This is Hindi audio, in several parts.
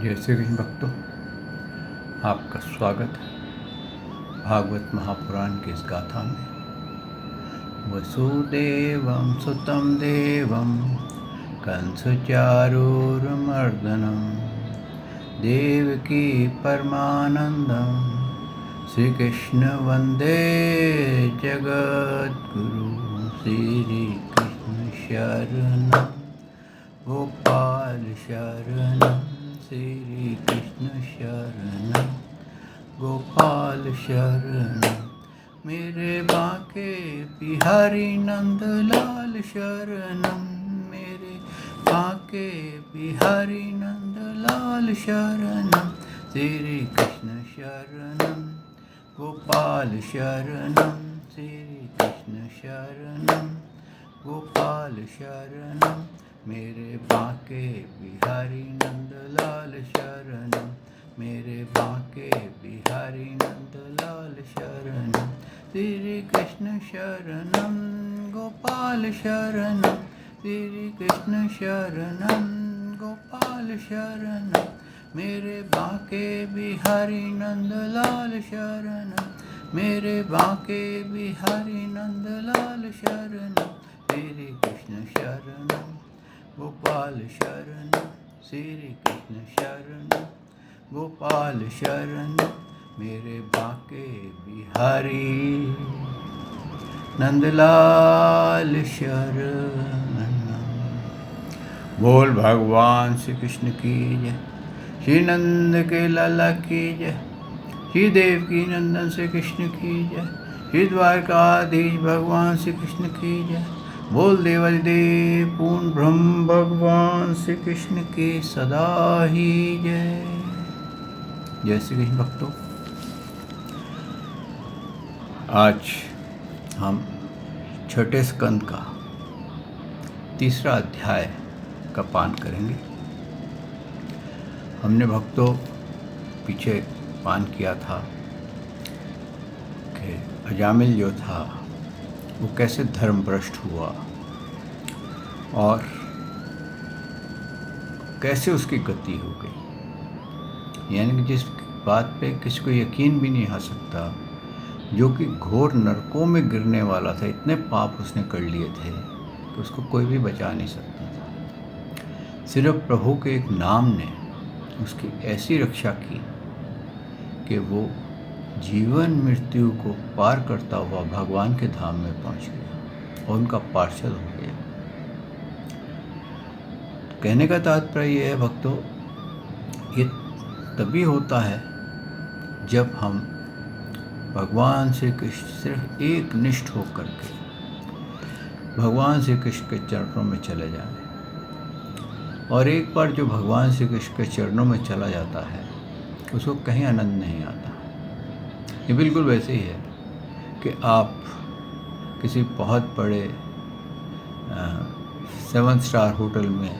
जय श्री कृष्ण भक्तों, आपका स्वागत है भागवत महापुराण की इस गाथा में। वसुदेवं सुतं देवं कंसचारूरमर्दनं देवकी परमानंदं श्री कृष्ण वंदे जगद्गुरु। श्री कृष्ण शरणं गोपाल शरणं श्री कृष्ण शरणं गोपाल शरणं मेरे बांके बिहारी नंदलाल शरणं मेरे बांके बिहारी नंदलाल शरणं श्री कृष्ण शरणं गोपाल शरणं श्री कृष्ण शरणं गोपाल शरणं मेरे बांके बिहारी नंदलाल शरणं मेरे बांके बिहारी नंदलाल शरणं श्री कृष्ण शरणं गोपाल शरणं श्री कृष्ण शरणं गोपाल शरणं मेरे बांके बिहारी नंदलाल शरणं मेरे बांके बिहारी नंदलाल शरणं श्री कृष्ण शरणं गोपाल शरणं श्री कृष्ण शरणं गोपाल शरणं मेरे बांके बिहारी नंदलाल शरणं। बोल भगवान श्री कृष्ण की जय, श्री नंद के लाला की जय, श्री देवकी नंदन श्री कृष्ण की जय, श्री द्वारकाधीश भगवान श्री कृष्ण की जय। बोल देवादिदेव पूर्ण ब्रह्म भगवान श्री कृष्ण की सदा ही जय। जय श्री कृष्ण भक्तों, आज हम छठे स्कंद का तीसरा अध्याय का पान करेंगे। हमने भक्तों पीछे पान किया था कि अजामिल जो था वो कैसे धर्मभ्रष्ट हुआ और कैसे उसकी गति हो गई। यानी कि जिस बात पे किसी को यकीन भी नहीं आ सकता, जो कि घोर नरकों में गिरने वाला था, इतने पाप उसने कर लिए थे कि उसको कोई भी बचा नहीं सकता था। सिर्फ प्रभु के एक नाम ने उसकी ऐसी रक्षा की कि वो जीवन मृत्यु को पार करता हुआ भगवान के धाम में पहुंच गया और उनका पार्षद हो गया। कहने का तात्पर्य यह है भक्तों, ये तभी होता है जब हम भगवान श्री कृष्ण सिर्फ एक निष्ठ होकर के भगवान श्री कृष्ण के चरणों में चले जाएं। और एक बार जो भगवान श्री कृष्ण के चरणों में चला जाता है उसको कहीं आनंद नहीं आता। ये बिल्कुल वैसे ही है कि आप किसी बहुत बड़े 7 स्टार होटल में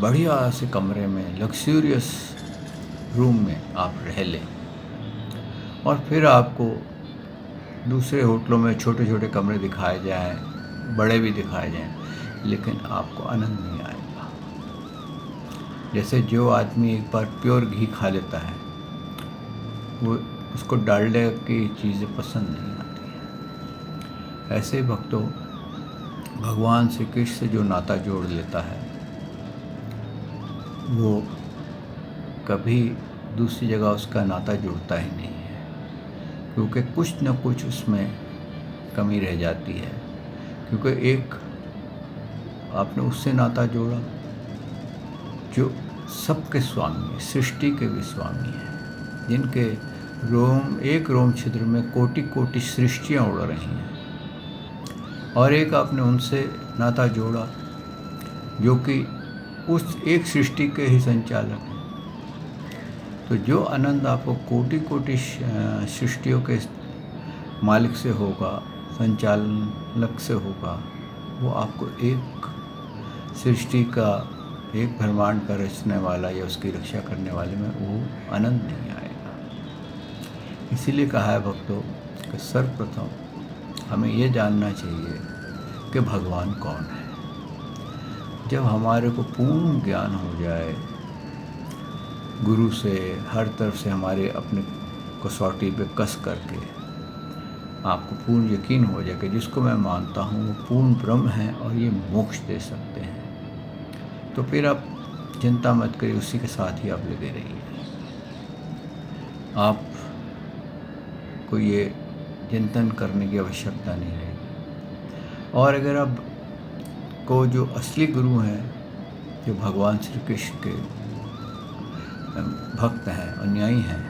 बढ़िया से कमरे में लग्जूरियस रूम में आप रह लें और फिर आपको दूसरे होटलों में छोटे छोटे कमरे दिखाए जाएं, बड़े भी दिखाए जाएं, लेकिन आपको आनंद नहीं आएगा। जैसे जो आदमी एक बार प्योर घी खा लेता है वो उसको डालडा की चीज़ें पसंद नहीं आती हैं। ऐसे ही भक्तों भगवान श्री कृष्ण से जो नाता जोड़ लेता है वो कभी दूसरी जगह उसका नाता जुड़ता ही नहीं है, क्योंकि कुछ न कुछ उसमें कमी रह जाती है। क्योंकि एक आपने उससे नाता जोड़ा जो सबके स्वामी है, सृष्टि के भी स्वामी हैं, जिनके एक रोम छिद्र में कोटि कोटि सृष्टियाँ उड़ रही हैं। और एक आपने उनसे नाता जोड़ा जो कि उस एक सृष्टि के ही संचालक हैं। तो जो आनंद आपको कोटि कोटि सृष्टियों के मालिक से होगा, संचालक से होगा, वो आपको एक सृष्टि का, एक ब्रह्मांड का रचने वाला या उसकी रक्षा करने वाले में वो आनंद नहीं आएगा। इसीलिए कहा है भक्तों कि सर्वप्रथम हमें ये जानना चाहिए कि भगवान कौन है। जब हमारे को पूर्ण ज्ञान हो जाए गुरु से हर तरफ से हमारे अपने कसौटी पे कस करके आपको पूर्ण यकीन हो जाए कि जिसको मैं मानता हूँ वो पूर्ण ब्रह्म है और ये मोक्ष दे सकते हैं, तो फिर आप चिंता मत करिए, उसी के साथ ही आप लगे रहिए। आप को ये चिंतन करने की आवश्यकता नहीं रहेगी। और अगर आप को जो असली गुरु हैं, जो भगवान श्री कृष्ण के भक्त हैं, अनुयायी हैं,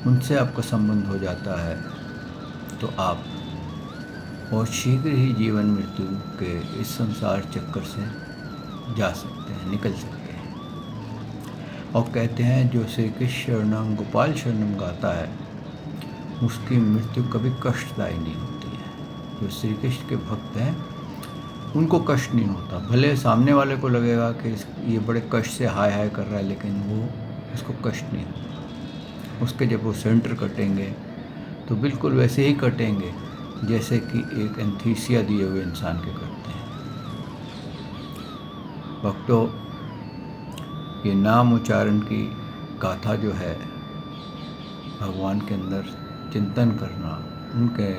उनसे आपका संबंध हो जाता है, तो आप बहुत शीघ्र ही जीवन मृत्यु के इस संसार चक्कर से जा सकते हैं, निकल सकते हैं। और कहते हैं जो श्री कृष्ण शरणम गोपाल शरणम गाता है उसकी मृत्यु कभी कष्टदायी नहीं होती है। जो श्री कृष्ण के भक्त हैं उनको कष्ट नहीं होता, भले सामने वाले को लगेगा कि ये बड़े कष्ट से हाय हाय कर रहा है, लेकिन वो उसको कष्ट नहीं होता। उसके जब वो सेंटर कटेंगे तो बिल्कुल वैसे ही कटेंगे जैसे कि एक एंथीसिया दिए हुए इंसान के कटते हैं। भक्तों, ये नाम उच्चारण की गाथा जो है, भगवान के अंदर चिंतन करना, उनके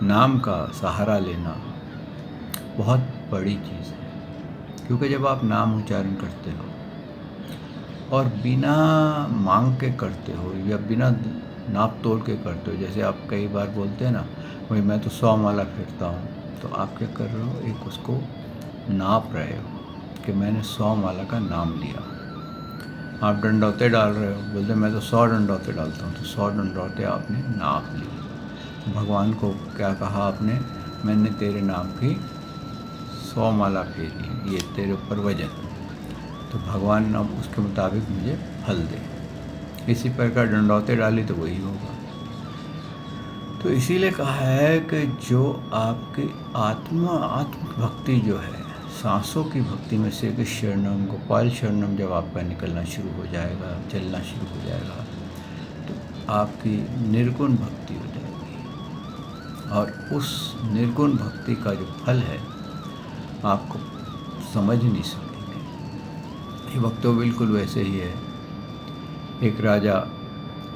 नाम का सहारा लेना बहुत बड़ी चीज़ है। क्योंकि जब आप नाम उच्चारण करते हो और बिना मांग के करते हो या बिना नाप तोल के करते हो, जैसे आप कई बार बोलते हैं ना, भाई मैं तो 100 माला फेरता हूँ, तो आप क्या कर रहे हो, एक उसको नाप रहे हो कि मैंने 100 माला का नाम लिया। आप डंडौते डाल रहे हो, बोलते मैं तो 100 डंडौते डालता हूँ, तो 100 डंडौते आपने नाप लिए। भगवान को क्या कहा आपने, मैंने तेरे नाम की 100 माला फेरी, ये तेरे ऊपर वजन, तो भगवान अब उसके मुताबिक मुझे फल दे। इसी प्रकार डंडौते डाली तो वही होगा। तो इसीलिए कहा है कि जो आपकी आत्म भक्ति जो है, सांसों की भक्ति में से कि शरणम गोपाल शरणम जब आपका निकलना शुरू हो जाएगा, चलना शुरू हो जाएगा, तो आपकी निर्गुण भक्ति हो जाएगी। और उस निर्गुण भक्ति का जो फल है आपको समझ नहीं सकेंगे। ये भक्तों बिल्कुल वैसे ही है। एक राजा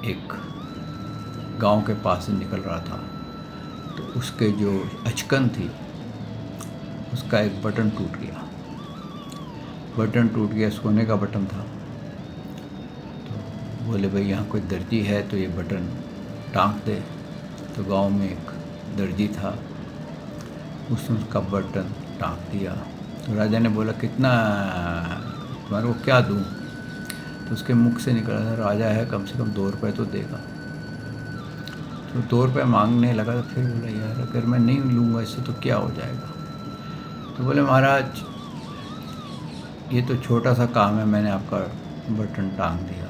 एक गांव के पास से निकल रहा था, तो उसके जो अचकन थी उसका एक बटन टूट गया। बटन टूट गया, सोने का बटन था। तो बोले भाई यहाँ कोई दर्जी है तो ये बटन टाँक दे। तो गांव में एक दर्जी था, उसने उसका बटन टाँक दिया। तो राजा ने बोला कितना तुम्हारे को क्या दूँ? तो उसके मुख से निकला था, राजा है कम से कम 2 रुपये तो देगा। तो 2 रुपये मांगने लगा। तो फिर बोला यार अगर मैं नहीं लूँगा इससे तो क्या हो जाएगा? तो बोले महाराज ये तो छोटा सा काम है, मैंने आपका बटन टांग दिया,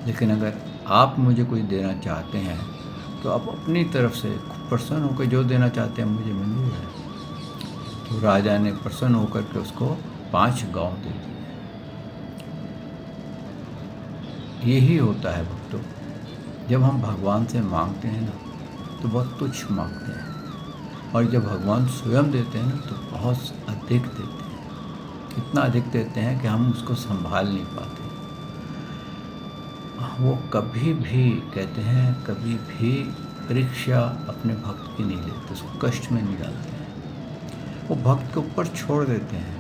लेकिन अगर आप मुझे कुछ देना चाहते हैं तो आप अपनी तरफ से प्रसन्न होकर जो देना चाहते हैं मुझे मंजूर है। तो राजा ने प्रसन्न होकर के उसको 5 गांव दे दिए। यही होता है भक्तों, जब हम भगवान से मांगते हैं ना तो बहुत तुच्छ मांगते हैं, और जब भगवान स्वयं देते हैं ना तो बहुत अधिक देते हैं। इतना अधिक देते हैं कि हम उसको संभाल नहीं पाते। वो कभी भी कहते हैं, कभी भी परीक्षा अपने भक्त की नहीं लेते, उसको कष्ट में नहीं डालते हैं। वो भक्त के ऊपर छोड़ देते हैं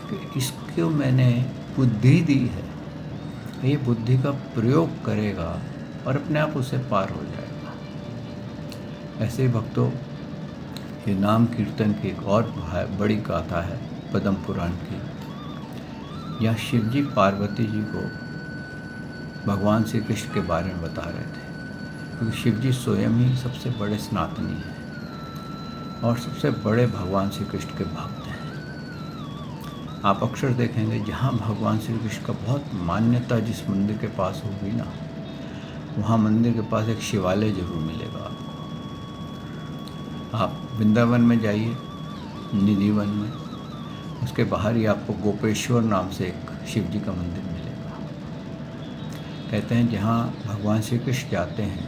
कि इसको मैंने बुद्धि दी है, ये बुद्धि का प्रयोग करेगा और अपने आप उससे पार हो जाएगा। ऐसे ही भक्तों, ये नाम कीर्तन की एक और बड़ी गाथा है पद्म पुराण की। यहाँ शिव जी पार्वती जी को भगवान श्री कृष्ण के बारे में बता रहे थे, क्योंकि शिव जी स्वयं ही सबसे बड़े सनातनी हैं और सबसे बड़े भगवान श्री कृष्ण के भक्त हैं। आप अक्सर देखेंगे जहाँ भगवान श्री कृष्ण का बहुत मान्यता जिस मंदिर के पास होगी ना, वहाँ मंदिर के पास एक शिवालय जरूर मिलेगा आपको। आप वृंदावन में जाइए, निधिवन में, उसके बाहर ही आपको गोपेश्वर नाम से एक शिव जी का मंदिर मिलेगा। कहते हैं जहाँ भगवान श्री कृष्ण जाते हैं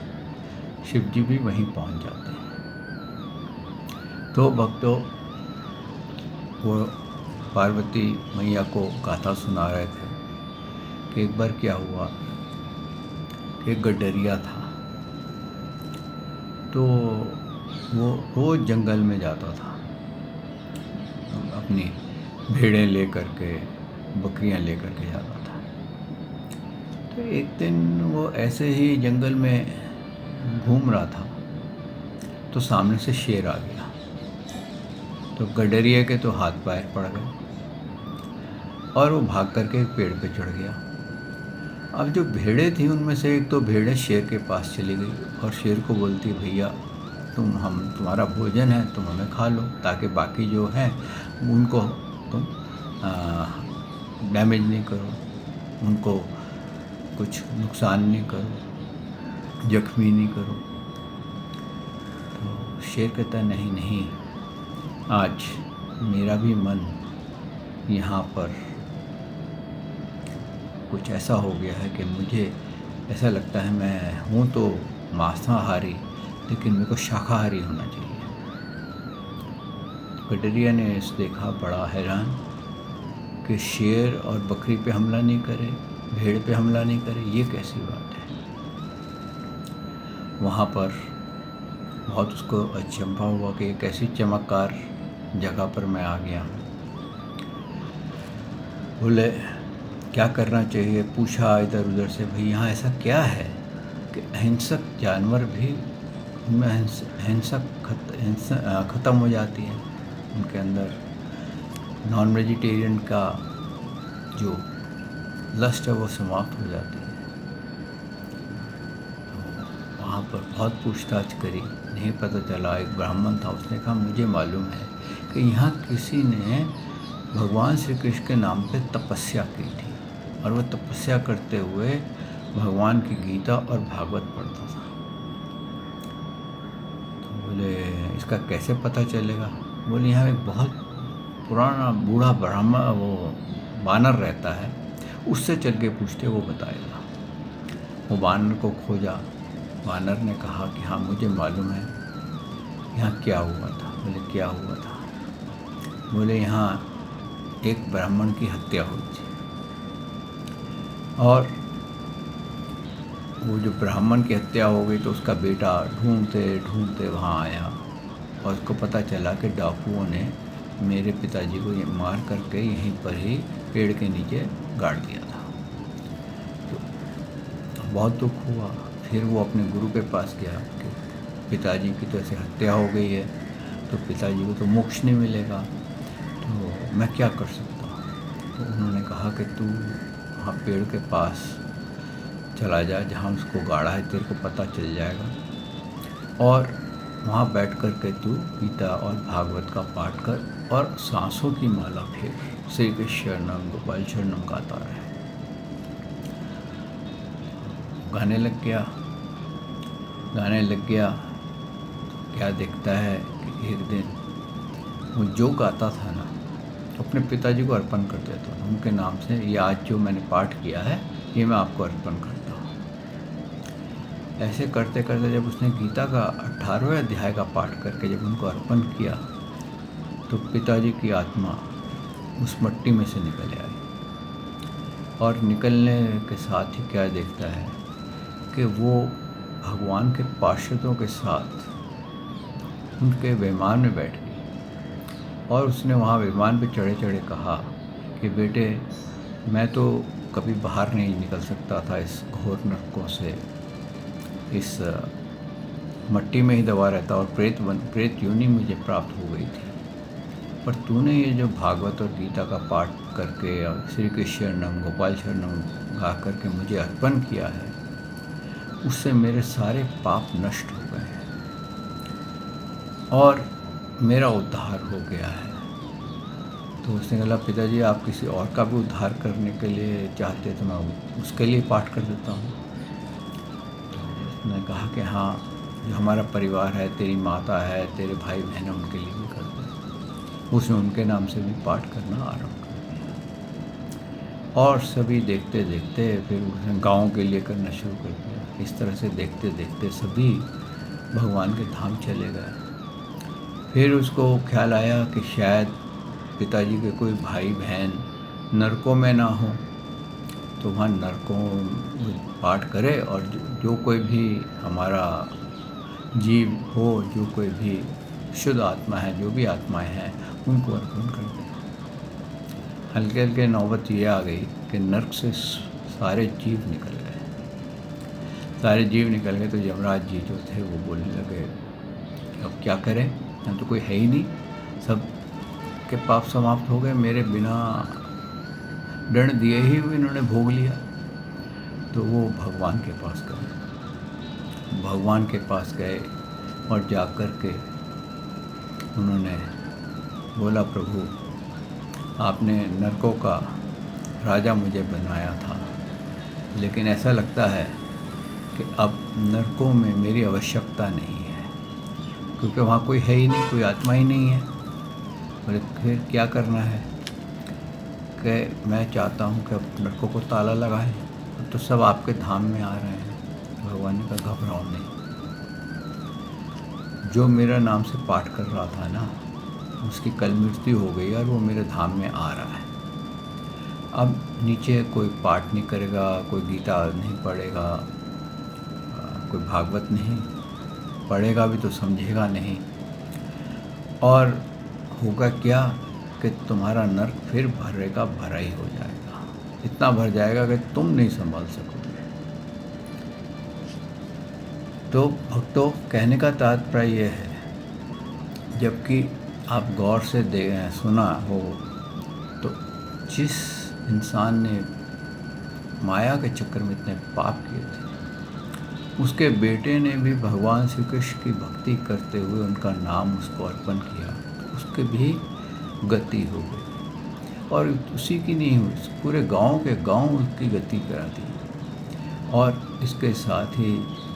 शिव जी भी वहीं पहुँच जाते हैं। तो भक्तों, वो पार्वती मैया को गाथा सुना रहे थे कि एक बार क्या हुआ, एक गडरिया था, तो वो रोज़ जंगल में जाता था अपनी भेड़ें ले कर के, बकरियां ले कर के जाता था। तो एक दिन वो ऐसे ही जंगल में घूम रहा था, तो सामने से शेर आ गया। तो गडरिया के तो हाथ पैर पड़ गए और वो भाग करके एक पेड़ पे चढ़ गया। अब जो भेड़ें थी उनमें से एक तो भेड़ें शेर के पास चली गई और शेर को बोलती, भैया तुम्हारा भोजन है, तुम हमें खा लो, ताकि बाकी जो हैं उनको तुम डैमेज नहीं करो, उनको कुछ नुकसान नहीं करो, जख्मी नहीं करो। तो शेर कहता, नहीं नहीं, आज मेरा भी मन यहाँ पर कुछ ऐसा हो गया है कि मुझे ऐसा लगता है, मैं हूँ तो मांसाहारी, लेकिन मेरे को शाकाहारी होना चाहिए। गडरिया ने इस देखा, बड़ा हैरान कि शेर और बकरी पे हमला नहीं करे, भेड़ पे हमला नहीं करे, ये कैसी बात है। वहाँ पर बहुत उसको अचंभा हुआ कि एक ऐसी चमत्कार जगह पर मैं आ गया हूँ। बोले क्या करना चाहिए, पूछा इधर उधर से, भाई यहाँ ऐसा क्या है कि अहिंसक जानवर भी उनमें हिंसा ख़त्म हो जाती है, उनके अंदर नॉन वेजिटेरियन का जो लस्ट है वो समाप्त हो जाती है। तो वहाँ पर बहुत पूछताछ करी, नहीं पता चला। एक ब्राह्मण था, उसने कहा मुझे मालूम है कि यहाँ किसी ने भगवान श्री कृष्ण के नाम पे तपस्या की थी और वह तपस्या करते हुए भगवान की गीता और भागवत पढ़ता था। तो बोले इसका कैसे पता चलेगा। बोले यहाँ एक बहुत पुराना बूढ़ा ब्राह्मण वो वानर रहता है, उससे चल के पूछते, वो बताएगा। वो वानर को खोजा, वानर ने कहा कि हाँ मुझे मालूम है यहाँ क्या हुआ था। बोले क्या हुआ था। बोले यहाँ एक ब्राह्मण की हत्या हुई थी और वो जो ब्राह्मण की हत्या हो गई तो उसका बेटा ढूंढते ढूंढते वहाँ आया और उसको पता चला कि डाकुओं ने मेरे पिताजी को ये मार करके यहीं पर ही पेड़ के नीचे गाड़ दिया था। तो बहुत दुख हुआ। फिर वो अपने गुरु के पास गया कि पिताजी की तो ऐसे हत्या हो गई है, तो पिताजी को तो मोक्ष नहीं मिलेगा, तो मैं क्या कर सकता हूँ। तो उन्होंने कहा कि तू वहाँ पेड़ के पास चला जा जहाँ उसको गाड़ा है, तेरे को पता चल जाएगा, और वहाँ बैठ कर के तू गीता और भागवत का पाठ कर और सांसों की माला फेर, श्री कृष्ण शरणम गोपाल शरणम गाता रहे। गाने लग गया। तो क्या देखता है कि एक दिन वो जो गाता था ना, अपने पिताजी को अर्पण कर देता था उनके नाम से, ये आज जो मैंने पाठ किया है ये मैं आपको अर्पण करता हूँ। ऐसे करते करते जब उसने गीता का 18वें अध्याय का पाठ करके जब उनको अर्पण किया, तो पिताजी की आत्मा उस मट्टी में से निकल आई और निकलने के साथ ही क्या देखता है कि वो भगवान के पार्षदों के साथ उनके विमान में बैठ गई और उसने वहाँ विमान पे चढ़े चढ़े कहा कि बेटे मैं तो कभी बाहर नहीं निकल सकता था इस घोर नरकों से, इस मट्टी में ही दबा रहता और प्रेत योनि मुझे प्राप्त हो गई थी, पर तूने ये जो भागवत और गीता का पाठ करके और श्री कृष्ण शरणम गोपाल शरणम गा करके मुझे अर्पण किया है, उससे मेरे सारे पाप नष्ट हो गए हैं और मेरा उद्धार हो गया है। तो उसने कहा पिताजी आप किसी और का भी उद्धार करने के लिए चाहते तो मैं उसके लिए पाठ कर देता हूँ। तो उसने कहा कि हाँ, जो हमारा परिवार है, तेरी माता है, तेरे भाई बहन है, उनके लिए भी कर दे। उसने उनके नाम से भी पाठ करना आरम्भ कर दिया और सभी देखते देखते फिर उसने गाँव के लिए करना शुरू कर दिया। इस तरह से देखते देखते सभी भगवान के धाम चले गए। फिर उसको ख्याल आया कि शायद पिताजी के कोई भाई बहन नरकों में ना हो, तो वहाँ नरकों पाठ करे, और जो कोई भी हमारा जीव हो, जो कोई भी शुद्ध आत्मा है, जो भी आत्माएं हैं, उनको अर्पण कर दें। हल्के हल्के नौबत ये आ गई कि नर्क से सारे जीव निकल गए। सारे जीव निकल गए तो यमराज जी जो थे वो बोलने लगे कि अब क्या करें, यहाँ तो कोई है ही नहीं, सब के पाप समाप्त हो गए, मेरे बिना दंड दिए ही इन्होंने भोग लिया। तो वो भगवान के पास गए। भगवान के पास गए और जा कर के उन्होंने बोला, प्रभु आपने नरकों का राजा मुझे बनाया था, लेकिन ऐसा लगता है कि अब नरकों में मेरी आवश्यकता नहीं है, क्योंकि वहाँ कोई है ही नहीं, कोई आत्मा ही नहीं है। बोले फिर क्या करना है? कि मैं चाहता हूँ कि अब नरकों को ताला लगाएं, तो सब आपके धाम में आ रहे हैं। भगवान ने कहा घबराओ नहीं, जो मेरा नाम से पाठ कर रहा था ना, उसकी कल मृत्यु हो गई और वो मेरे धाम में आ रहा है। अब नीचे कोई पाठ नहीं करेगा, कोई गीता नहीं पढ़ेगा, कोई भागवत नहीं पढ़ेगा भी तो समझेगा नहीं, और होगा क्या कि तुम्हारा नर्क फिर भरे का भरा ही हो जाएगा, इतना भर जाएगा कि तुम नहीं संभाल सकोगे। तो भक्तों, कहने का तात्पर्य ये है, जबकि आप गौर से सुना हो तो जिस इंसान ने माया के चक्कर में इतने पाप किए थे, उसके बेटे ने भी भगवान श्री कृष्ण की भक्ति करते हुए उनका नाम उसको अर्पण किया, तो उसके भी गति हो गई। और उसी की नहीं हुई, पूरे गांव के गांव उसकी गति करा दी। और इसके साथ ही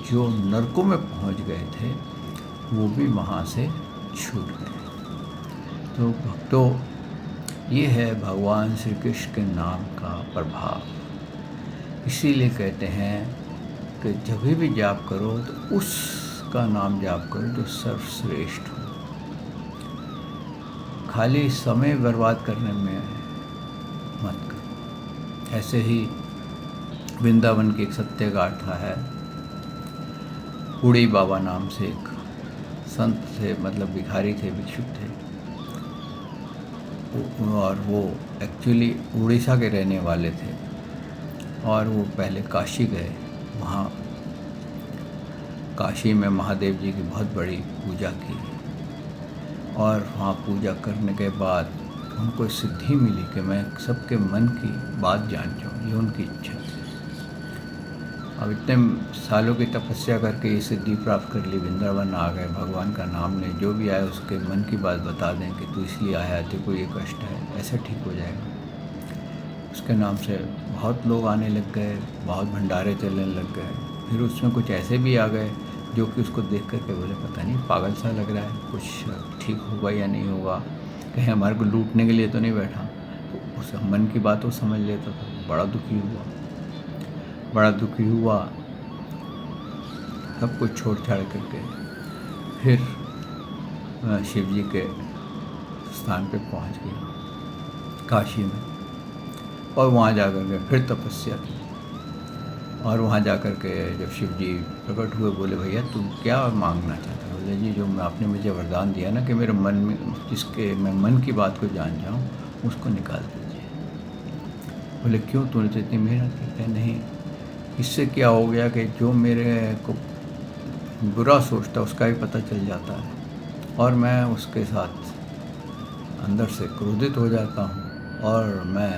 जो नरकों में पहुंच गए थे वो भी वहाँ से छूट गए। तो भक्तों, ये है भगवान श्री कृष्ण के नाम का प्रभाव। इसीलिए कहते हैं कि जब भी जाप करो तो उसका नाम जाप करो जो सर्वश्रेष्ठ हो। खाली समय बर्बाद करने में मत करो। ऐसे ही वृंदावन की एक सत्य गाथा है। उड़ी बाबा नाम से एक संत थे, मतलब भिखारी थे, भिक्षुक थे, और वो एक्चुअली उड़ीसा के रहने वाले थे। और वो पहले काशी गए, वहाँ काशी में महादेव जी की बहुत बड़ी पूजा की, और वहाँ पूजा करने के बाद उनको सिद्धि मिली कि मैं सबके मन की बात जान जाऊँ, ये उनकी इच्छा थी। अब इतने सालों की तपस्या करके ये सिद्धि प्राप्त कर ली, वृंदावन आ गए, भगवान का नाम लें, जो भी आए उसके मन की बात बता दें कि तू इसलिए आया, तेरे को ये कष्ट है, ऐसे ठीक हो जाएगा। उसके नाम से बहुत लोग आने लग गए, बहुत भंडारे चलने लग गए। फिर उसमें कुछ ऐसे भी आ गए जो कि उसको देख करके बोले पता नहीं पागल सा लग रहा है, कुछ ठीक होगा या नहीं होगा, कहीं हमारे को लूटने के लिए तो नहीं बैठा। तो उस मन की बात वो समझ लेता था। बड़ा दुखी हुआ, सब कुछ छोड़ छाड़ करके फिर शिव जी के स्थान पे पहुंच गया काशी में, और वहाँ जा कर के फिर तपस्या की। और वहाँ जा कर के जब शिव जी प्रकट हुए, बोले भैया तुम क्या मांगना चाहते हो? बोले जी, जो आपने मुझे वरदान दिया ना कि मेरे मन में, जिसके मैं मन की बात को जान जाऊँ, उसको निकाल दीजिए। बोले क्यों, तूने तो इतनी मेहनत की? है नहीं, इससे क्या हो गया कि जो मेरे को बुरा सोचता उसका भी पता चल जाता है, और मैं उसके साथ अंदर से क्रोधित हो जाता हूँ, और मैं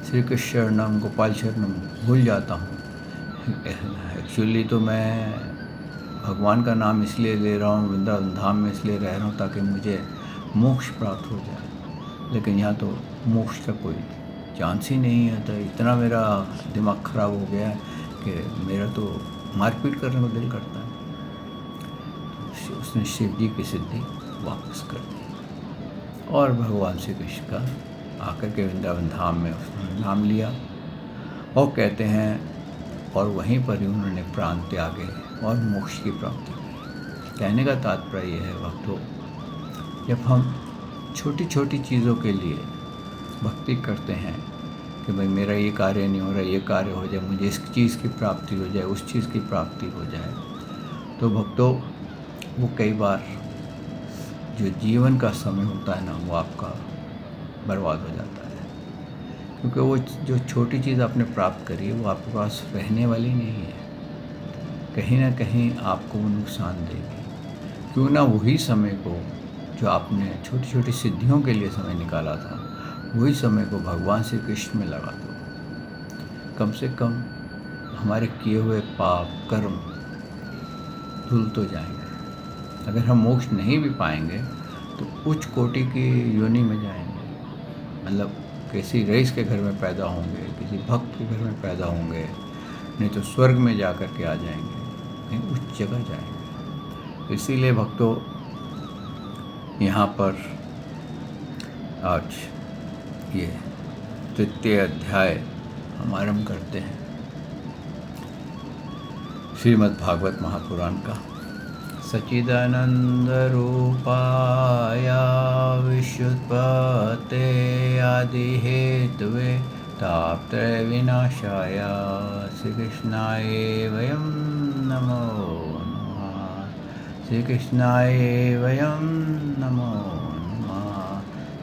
श्री कृष्ण शरणम गोपाल शरणम भूल जाता हूँ। एक्चुअली तो मैं भगवान का नाम इसलिए ले रहा हूँ, वृंदावन धाम में इसलिए रह रहा हूँ ताकि मुझे मोक्ष प्राप्त हो जाए, लेकिन यहाँ तो मोक्ष का कोई चांस ही नहीं है। तो इतना मेरा दिमाग खराब हो गया है कि मेरा तो मारपीट करने को दिल करता है। तो उसने शिव जी की सिद्धि वापस कर दी, और भगवान श्री कृष्ण का आकर के वृंदावन धाम में उसने नाम लिया, और कहते हैं और वहीं पर ही उन्होंने प्राण त्यागे और मोक्ष की प्राप्ति की। कहने का तात्पर्य यह है भक्तों, जब हम छोटी छोटी चीज़ों के लिए भक्ति करते हैं कि भाई मेरा ये कार्य नहीं हो रहा, ये कार्य हो जाए, मुझे इस चीज़ की प्राप्ति हो जाए, उस चीज़ की प्राप्ति हो जाए, तो भक्तों वो कई बार जो जीवन का समय होता है ना, वो आपका बर्बाद हो जाता है, क्योंकि वो जो छोटी चीज़ आपने प्राप्त करी है वो आपके पास रहने वाली नहीं है, कहीं ना कहीं आपको वो नुकसान देगी। क्यों ना वही समय को जो आपने छोटी छोटी सिद्धियों के लिए समय निकाला था, वही समय को भगवान श्री कृष्ण में लगा दो। कम से कम हमारे किए हुए पाप कर्म धुल तो जाएंगे। अगर हम मोक्ष नहीं भी पाएंगे तो उच्च कोटि की योनि में जाएंगे, मतलब किसी रईस के घर में पैदा होंगे, किसी भक्त के घर में पैदा होंगे, नहीं तो स्वर्ग में जा कर के आ जाएंगे, कहीं उच्च जगह जाएंगे। तो इसीलिए भक्तों यहाँ पर आज ये तृतीय अध्याय हम आरंभ करते हैं श्रीमद् भागवत महापुराण का। सच्चिदानंद रूपाय विश्वोत्पत्ते आदि हेतवे तापत्रय विनाशाय श्री कृष्णाय वयं नमो नमः। श्री कृष्णाय वयं नमो नमः।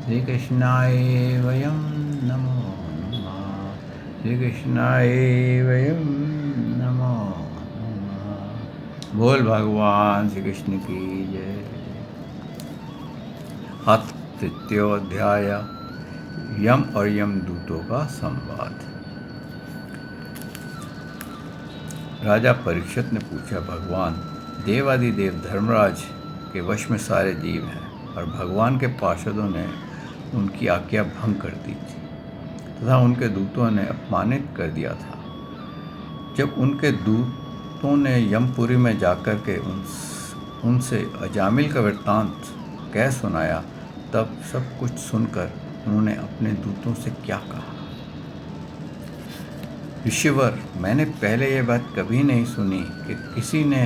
श्री कृष्णाय वयं नमो नमः। श्री कृष्णाय वयं नमो नमः। बोल भगवान श्री कृष्ण की जय। अथ तृतीयोऽध्याय यम और यमदूतों का संवाद। राजा परीक्षित ने पूछा, भगवान देवादिदेव धर्मराज के वश में सारे जीव हैं और भगवान के पार्षदों ने उनकी आज्ञा भंग कर दी थी तथा उनके दूतों ने अपमानित कर दिया था। जब उनके दूतों ने यमपुरी में जाकर के उनसे अजामिल का वृत्तांत कह सुनाया, तब सब कुछ सुनकर उन्होंने अपने दूतों से क्या कहा। ऋषिवर, मैंने पहले ये बात कभी नहीं सुनी कि किसी ने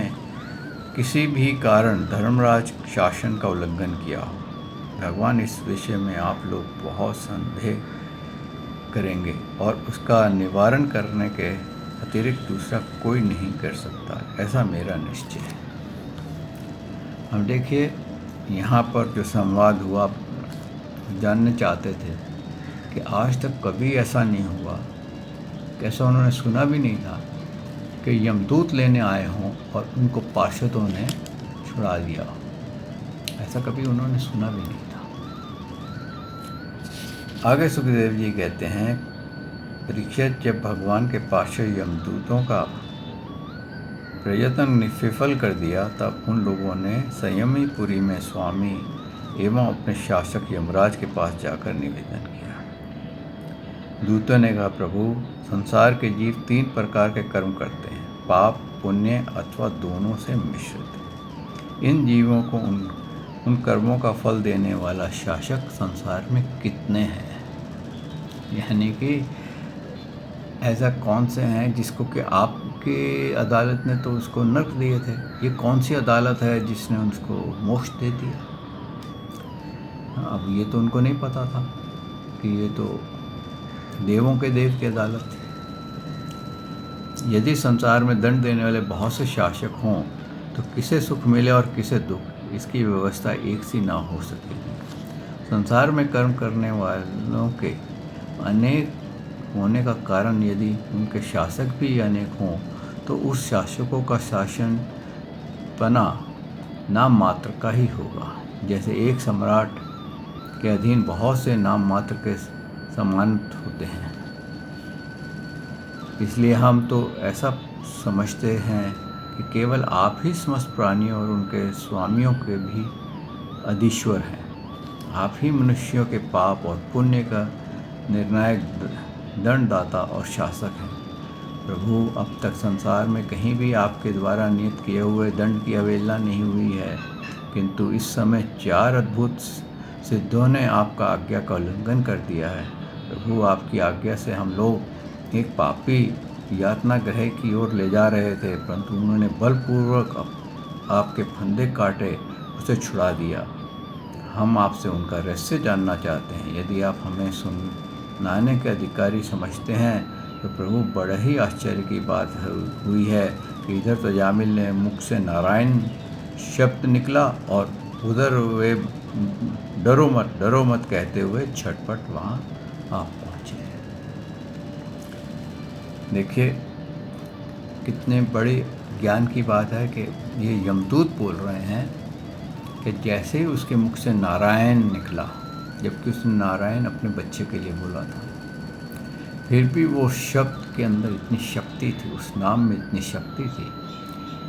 किसी भी कारण धर्मराज शासन का उल्लंघन किया हो। भगवान, इस विषय में आप लोग बहुत संदेह करेंगे और उसका निवारण करने के अतिरिक्त दूसरा कोई नहीं कर सकता, ऐसा मेरा निश्चय है। हम देखिए यहाँ पर जो संवाद हुआ, जानना चाहते थे कि आज तक कभी ऐसा नहीं हुआ, कैसा उन्होंने सुना भी नहीं था कि यमदूत लेने आए हों और उनको पार्षदों ने छुड़ा दिया हो। ऐसा कभी उन्होंने सुना भी नहीं था। आगे सुखदेव जी कहते हैं, परीक्षित, जब भगवान के पार्षद यमदूतों का प्रयत्न विफल कर दिया, तब उन लोगों ने संयमीपुरी में स्वामी एवं अपने शासक यमराज के पास जाकर निवेदन किया। दूतों ने कहा, प्रभु, संसार के जीव 3 प्रकार के कर्म करते हैं, पाप, पुण्य अथवा दोनों से मिश्रित। इन जीवों को उन कर्मों का फल देने वाला शासक संसार में कितने हैं? यानी कि ऐसा कौन से हैं जिसको कि आपकी अदालत ने तो उसको नर्क दिए थे, ये कौन सी अदालत है जिसने उसको मोक्ष दे दिया? अब ये तो उनको नहीं पता था कि ये तो देवों के देव की अदालत थी। यदि संसार में दंड देने वाले बहुत से शासक हों तो किसे सुख मिले और किसे दुख, इसकी व्यवस्था एक सी ना हो सकेगी। संसार में कर्म करने वालों के अनेक होने का कारण यदि उनके शासक भी अनेक हों तो उस शासकों का शासन पना नाम मात्र का ही होगा। जैसे एक सम्राट के अधीन बहुत से नाम मात्र के समान होते हैं। इसलिए हम तो ऐसा समझते हैं कि केवल आप ही समस्त प्राणियों और उनके स्वामियों के भी अधीश्वर हैं। आप ही मनुष्यों के पाप और पुण्य का निर्णायक दंडदाता और शासक हैं। प्रभु, अब तक संसार में कहीं भी आपके द्वारा नियत किए हुए दंड की अवहेलना नहीं हुई है, किंतु इस समय 4 अद्भुत सिद्धों ने आपका आज्ञा का उल्लंघन कर दिया है। प्रभु, आपकी आज्ञा से हम लोग एक पापी यातना गृह की ओर ले जा रहे थे, परंतु उन्होंने बलपूर्वक आपके फंदे काटे, उसे छुड़ा दिया। हम आपसे उनका रहस्य जानना चाहते हैं। यदि आप हमें नाने के अधिकारी समझते हैं, तो प्रभु बड़े ही आश्चर्य की बात हुई है कि इधर तो जामिल ने मुख से नारायण शब्द निकला और उधर वे डरो मत कहते हुए झटपट वहाँ आ पहुँचे। देखिए कितने बड़ी ज्ञान की बात है कि ये यमदूत बोल रहे हैं कि जैसे ही उसके मुख से नारायण निकला, जबकि उसने नारायण अपने बच्चे के लिए बोला था, फिर भी वो शब्द के अंदर इतनी शक्ति थी, उस नाम में इतनी शक्ति थी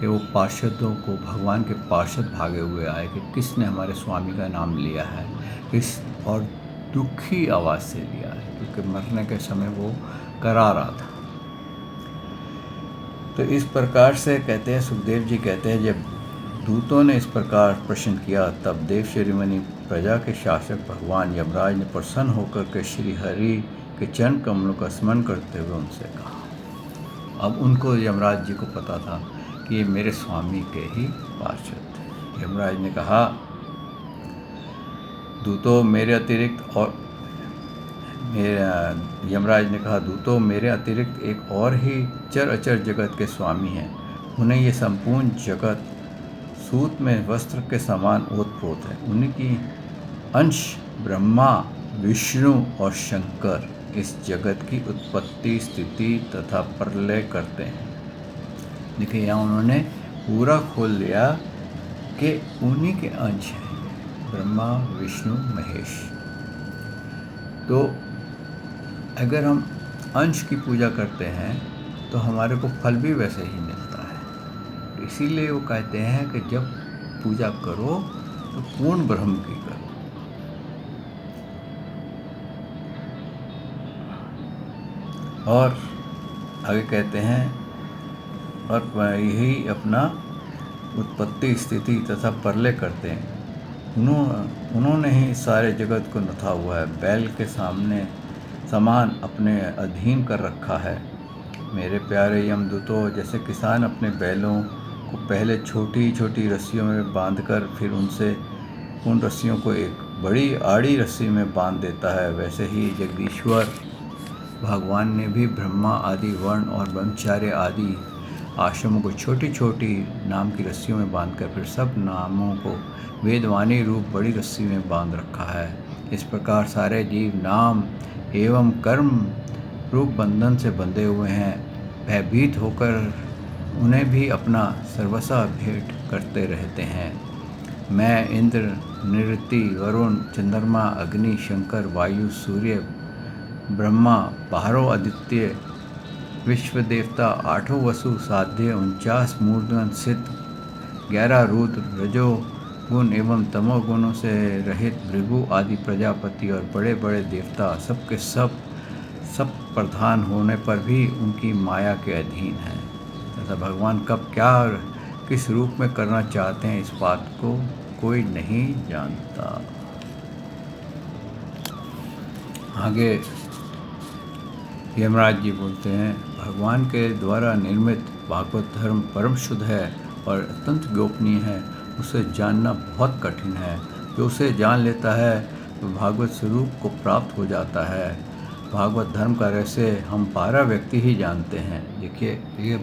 कि वो पार्षदों को, भगवान के पार्षद भागे हुए आए कि किसने हमारे स्वामी का नाम लिया है, किस, और दुखी आवाज़ से लिया है, क्योंकि मरने के समय वो करा रहा था। तो इस प्रकार से कहते हैं, सुखदेव जी कहते हैं, जब दूतों ने इस प्रकार प्रश्न किया, तब देव शिरोमणि प्रजा के शासक भगवान यमराज ने प्रसन्न होकर के श्री हरि के चरण कमलों का स्मरण करते हुए उनसे कहा। अब उनको, यमराज जी को पता था कि ये मेरे स्वामी के ही पार्षद थे। यमराज ने कहा, दूतों मेरे अतिरिक्त और यमराज ने कहा, दूतों मेरे अतिरिक्त एक और ही चर अचर जगत के स्वामी हैं। उन्हें ये संपूर्ण जगत सूत में वस्त्र के समान ओतप्रोत है। उनकी अंश ब्रह्मा, विष्णु और शंकर इस जगत की उत्पत्ति, स्थिति तथा प्रलय करते हैं। देखिए यहाँ उन्होंने पूरा खोल दिया कि उन्हीं के अंश हैं, ब्रह्मा, विष्णु, महेश। तो अगर हम अंश की पूजा करते हैं तो हमारे को फल भी वैसे ही मिलता है। इसीलिए वो कहते हैं कि जब पूजा करो तो पूर्ण ब्रह्म की करो। और आगे कहते हैं, और यही अपना उत्पत्ति, स्थिति तथा प्रलय करते हैं। उन्होंने ही सारे जगत को नथा हुआ है, बैल के सामने समान अपने अधीन कर रखा है। मेरे प्यारे यमदूतों, जैसे किसान अपने बैलों को पहले छोटी छोटी रस्सियों में बांधकर फिर उन रस्सियों को एक बड़ी आड़ी रस्सी में बांध देता है, वैसे ही जगदीश्वर भगवान ने भी ब्रह्मा आदि वर्ण और ब्रह्मचार्य आदि आश्रमों को छोटी छोटी नाम की रस्सियों में बांधकर फिर सब नामों को वेदवाणी रूप बड़ी रस्सी में बांध रखा है। इस प्रकार सारे जीव नाम एवं कर्म रूप बंधन से बंधे हुए हैं। भयभीत होकर उन्हें भी अपना सर्वस्व भेंट करते रहते हैं। मैं इंद्र, निरति, वरुण, चंद्रमा, अग्नि, शंकर, वायु, सूर्य, ब्रह्मा, 12 आदित्य, विश्व देवता, 8 वसु, साध्य, 49 मूर्धन, सिद्ध, 11 रुद्र, रजो गुण एवं तमोगुणों से रहित भृगु आदि प्रजापति और बड़े बड़े देवता सबके सब प्रधान होने पर भी उनकी माया के अधीन हैं तथा भगवान कब क्या और किस रूप में करना चाहते हैं, इस बात को कोई नहीं जानता। आगे यमराज जी बोलते हैं, भगवान के द्वारा निर्मित भागवत धर्म परम शुद्ध है और अत्यंत गोपनीय है। उसे जानना बहुत कठिन है। जो उसे जान लेता है तो भागवत स्वरूप को प्राप्त हो जाता है। भागवत धर्म का रहस्य हम 12 व्यक्ति ही जानते हैं। देखिए ये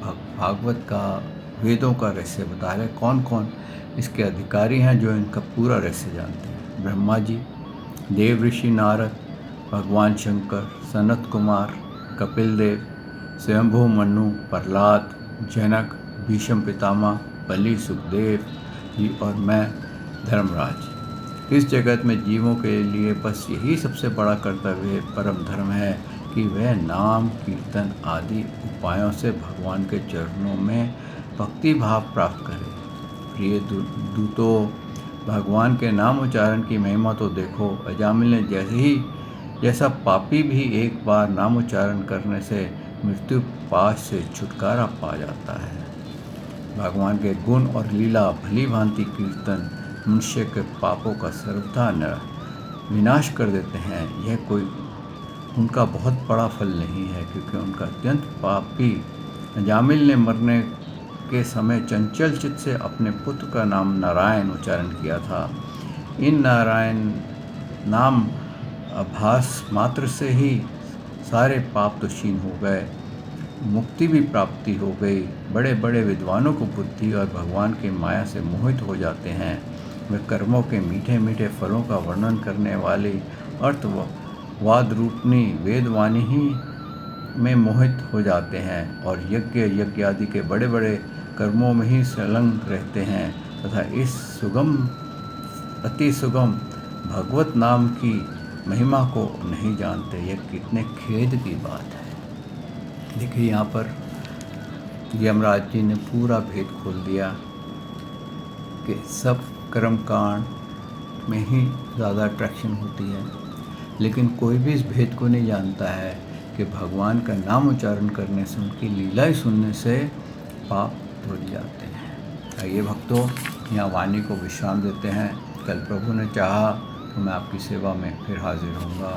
भागवत का, वेदों का रहस्य बता रहे कौन कौन इसके अधिकारी हैं जो इनका पूरा रहस्य जानते हैं। ब्रह्मा जी, देव ऋषि नारद, भगवान शंकर, सनत कुमार, कपिल देव, स्वयंभू मनु, प्रहलाद, जनक, भीष्म पितामह, बलि, सुखदेव जी और मैं धर्मराज। इस जगत में जीवों के लिए बस यही सबसे बड़ा कर्तव्य परम धर्म है कि वह नाम, कीर्तन आदि उपायों से भगवान के चरणों में भक्ति भाव प्राप्त करे। प्रिय दूतों, भगवान के नाम उच्चारण की महिमा तो देखो। अजामिल ने जैसा पापी भी एक बार नाम उच्चारण करने से मृत्यु पाश से छुटकारा पा जाता है। भगवान के गुण और लीला भली भांति कीर्तन मनुष्य के पापों का सर्वथा विनाश कर देते हैं। यह कोई उनका बहुत बड़ा फल नहीं है, क्योंकि उनका अत्यंत पापी अजामिल ने मरने के समय चंचल चित्त से अपने पुत्र का नाम नारायण उच्चारण किया था। इन नारायण नाम आभास मात्र से ही सारे पाप तो क्षीण हो गए, मुक्ति भी प्राप्ति हो गई। बड़े बड़े विद्वानों को बुद्धि और भगवान की माया से मोहित हो जाते हैं। वे कर्मों के मीठे मीठे फलों का वर्णन करने वाली अर्थवाद रूपनी वेदवाणी ही में मोहित हो जाते हैं और यज्ञ आदि के बड़े बड़े कर्मों में ही संलग्न रहते हैं तथा इस अति सुगम भगवत नाम की महिमा को नहीं जानते। यह कितने खेद की बात है। देखिए यहाँ पर यमराज जी ने पूरा भेद खोल दिया कि सब कर्मकांड में ही ज़्यादा अट्रैक्शन होती है, लेकिन कोई भी इस भेद को नहीं जानता है कि भगवान का नाम उच्चारण करने से, उनकी लीलाएं सुनने से पाप धुल जाते हैं। आइए भक्तों, यहाँ वाणी को विश्राम देते हैं। कल प्रभु ने चाहा तो मैं आपकी सेवा में फिर हाजिर होऊंगा।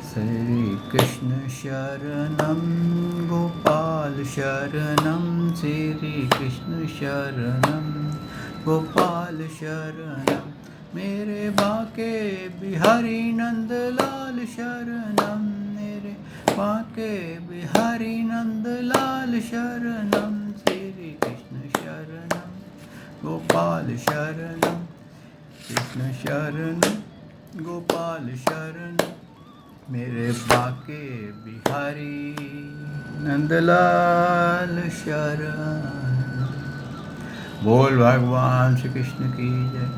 श्री कृष्ण शरणम गोपाल शरणम, श्री कृष्ण शरणम गोपाल शरणम, मेरे बाके बिहारी नंदलाल शरणम, मेरे बाके बिहारी नंदलाल शरणम, श्री कृष्ण शरणम गोपाल शरणम, कृष्ण शरणम गोपाल शरणम, मेरे बाके बिहारी नंदलाल शरण। बोल भगवान श्री कृष्ण की जय,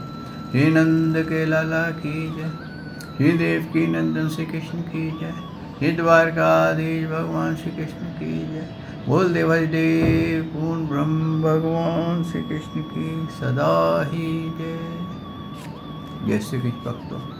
श्री नंद के लाला की जय, श्री देव की नंदन श्री कृष्ण की जय, श्री द्वारकाधीश भगवान श्री कृष्ण की जय। बोल देवाधिदेव पूर्ण ब्रह्म भगवान श्री कृष्ण की सदा ही जय। जय श्री कृष्ण भक्तों।